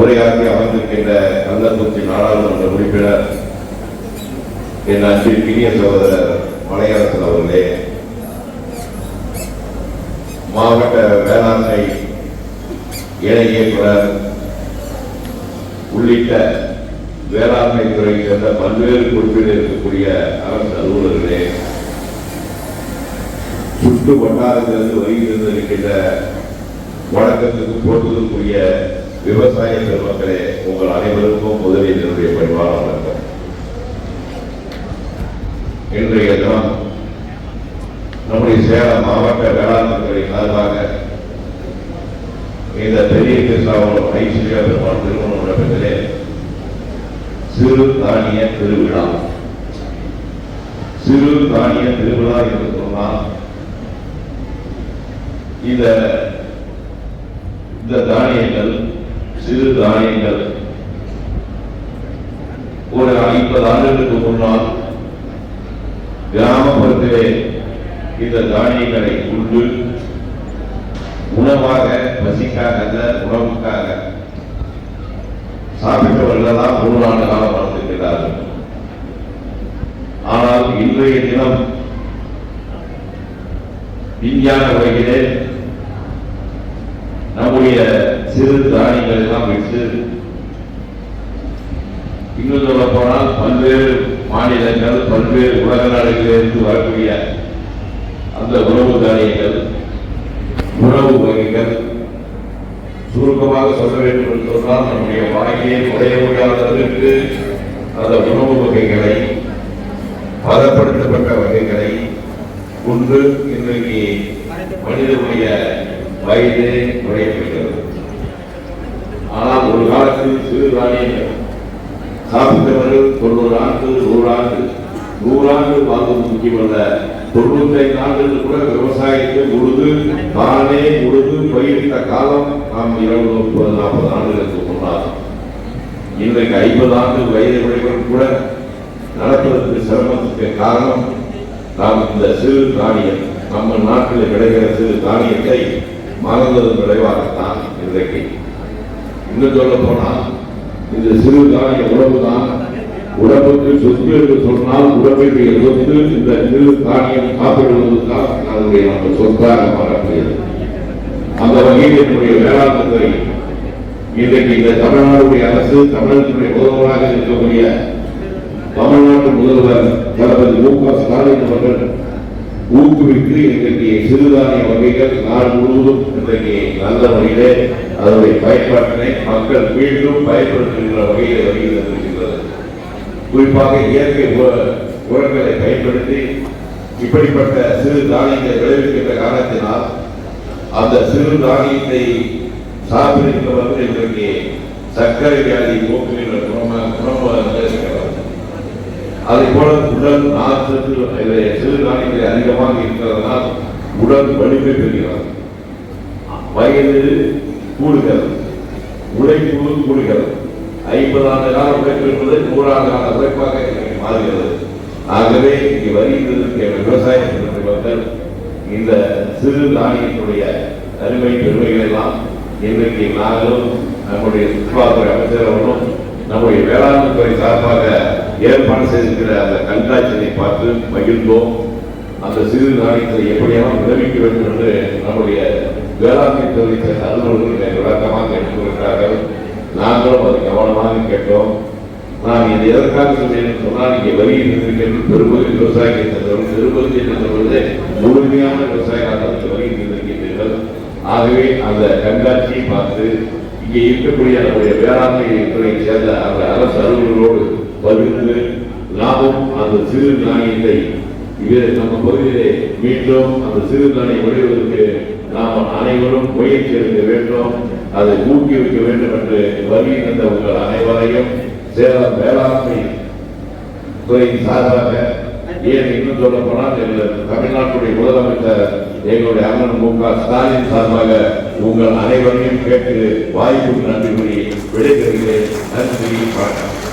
உரையாற்றி அமர்ந்திருக்கின்ற கள்ளக்குறிச்சி நாடாளுமன்ற உறுப்பினர் என் அன்பிற்கினிய சகோதரர் மலையரசன் அவர்களே, மாவட்ட வேளாண்மை இணை இயக்குனர் உள்ளிட்ட வேளாண்மை துறை சேர்ந்த பல்வேறு பொறுப்பில் இருக்கக்கூடிய அரசு அலுவலர்களே, சுற்று வட்டாரத்திலிருந்து வருகிறது இருக்கின்ற வழக்கத்துக்கு போட்டுதற்குரிய விவசாய பெருமக்களே, உங்கள் அனைவருக்கும் முதலில் என்னுடைய பணிவான வணக்கம். இன்றைய தினம் நம்முடைய சேலம் மாவட்ட வேளாண்மை துறை சார்பாக இந்த பெரிய கிருஷ்ணாவரம் ஐஸ்வர்யா பெருமாள் திருமண மண்டபத்திலே சிறு தானிய திருவிழா. சிறு தானிய திருவிழா என்று சொன்னால் இந்த தானியங்கள், சிறு தானியங்கள் ஒரு 50 ஆண்டுகளுக்கு முன்னால் கிராமப்புறத்திலே இந்த தானியங்களை உண்டு உணவாக, பசிக்காக அல்ல, உணவுக்காக சாப்பிட்டவர்கள் தான் 3 ஆண்டு காலம் வாழ்ந்திருக்கிறார்கள். ஆனால் இன்றைய தினம் விஞ்ஞான வகையிலே நம்முடைய சிறு தானியங்கள் எல்லாம் விட்டு இன்னும் சொல்ல போனால் பல்வேறு மாநிலங்கள், பல்வேறு உலக நாடுகளிலிருந்து வரக்கூடிய அந்த உணவு தானியங்கள், உணவு வகைகள், சுருக்கமாக சொல்ல வேண்டும் என்று சொன்னால் நம்முடைய வாயிலே குறைய முடியாத அளவிற்கு அந்த உணவு வகைகளை, பதப்படுத்தப்பட்ட வகைகளை கொண்டு இன்றைக்கு மனிதனுடைய வயது குறையப்படுகிறது. ஆனால் ஒரு காலத்தில் சிறு தானியங்கள் சாப்பிட்டவர்கள் 90 ஆண்டு, 100 ஆண்டு, 100 ஆண்டு வாழ்வது முக்கியமல்ல, 95 ஆண்டுகள் கூட விவசாயத்தை உழுது தானே உழுது பயிரிட்ட காலம் நாம் 20, 30, 40 ஆண்டுகளுக்கு முன்னால். இன்றைக்கு 50 ஆண்டு வயது உடையவர்கள் கூட நடப்பதற்கு சிரமத்துக்கு காரணம் நாம் இந்த சிறு தானியம், நம்ம நாட்டில் கிடைக்கிற சிறு தானியத்தை மறந்ததன் விளைவாகத்தான். இன்றைக்கு இன்னும் சொல்ல போனால் இந்த சிறு தானிய உணவு தான் உடம்புக்கு சொத்து என்று சொன்னால் உடம்புக்கு சொத்து. இந்த சிறு தானியம் சாப்பிடுவதுதான் அதனுடைய நம்ம சொத்தாக மாறக்கூடியது. அந்த வகையில் என்னுடைய வேளாண் துறை இன்றைக்கு இந்த தமிழ்நாடுடைய அரசு, தமிழகத்துடைய முதல்வராக இருக்கக்கூடிய தமிழ்நாட்டு முதல்வர் தளபதி மு.க. ஸ்டாலின் அவர்கள் ஊக்குவித்து இன்றைக்கு சிறுதானிய வகைகள் நாடு முழுவதும் இன்றைக்கு நல்ல முறையிலே அதனுடைய பயன்பாட்டினை மக்கள் மீண்டும் பயன்படுத்துகின்ற வகையில் வருகிறது. குறிப்பாக இயற்கை உரங்களை பயன்படுத்தி இப்படிப்பட்ட சிறு தானியங்களை விளைவிக்கின்ற காரணத்தினால் அந்த சிறு தானியத்தை சாப்பிடுகின்றவர்கள் இன்றைக்கு சர்க்கரை வியாதி போக்குகின்ற குணமாக இருக்கிறார்கள். அதை போல உடல் நார்ச்சத்து சிறு தானியங்கள் அதிகமாக இருக்கிறதுனால் உடல் வலிமை பெறுகிறது, வயது கூடுகிறது, உழைப்பு கூடுகிறது. 50 ஆண்டு கால உழைப்பு என்பது 100 ஆண்டு கால உழைப்பாக மாறுகிறது. ஆகவே இங்கே வருகிறதற்கு விவசாய மக்கள் இந்த சிறு தானியத்துடைய அருமை பெருமைகள் எல்லாம் இன்றைக்கு நாங்களும் நம்முடைய சுற்றுலாத்துறை அமைச்சர் அவர்களும் நம்முடைய வேளாண்மை துறை சார்பாக ஏற்பாடு செய்திருக்கிற அந்த கண்காட்சியை பார்த்து மகிழ்ந்தோம். அந்த சிறு தானியத்தை எப்படியெல்லாம் விளைவிக்க வேண்டும் என்று நம்முடைய வேளாண்மை துறை சேர்ந்த அலுவலர்கள் விளக்கமாக எடுத்துக்கொள்கிறார்கள். நாங்களும் அதை கவனமாக கேட்டோம். நான் இது எதற்காக சொன்னேன் சொன்னால், இங்கே வருகிறது பெரும்பகுதி விவசாயிகளை தந்தவர்கள், பெரும்பகுதி என்று சொல்வது முழுமையான விவசாயிகள் வருகின்றீர்கள். ஆகவே அந்த கண்காட்சியை பார்த்து இங்கே இருக்கக்கூடிய நம்முடைய வேளாண்மை துறையை சேர்ந்த அந்த அரசு அலுவலர்களோடு பகிர்ந்து நாமும் அந்த சிறு தானியத்தை நம்ம பகுதியிலே மீண்டும் அந்த சிறு தானியம் விளைவதற்கு நாம் அனைவரும் முயற்சி எடுக்க வேண்டும், அதை ஊக்குவிக்க வேண்டும் என்று வருகின்ற உங்கள் அனைவரையும் சேலம் வேளாண்மை துறையின் சார்பாக, ஏன் இன்னும் சொல்ல போனால் தமிழ்நாட்டுடைய முதலமைச்சர் எங்களுடைய அண்ணன் மு.க. ஸ்டாலின் சார்பாக உங்கள் அனைவரையும் கேட்டு வாய்ப்புக்கு நன்றி கூறி விடைபெறுகிறேன். நன்றி, வணக்கம்.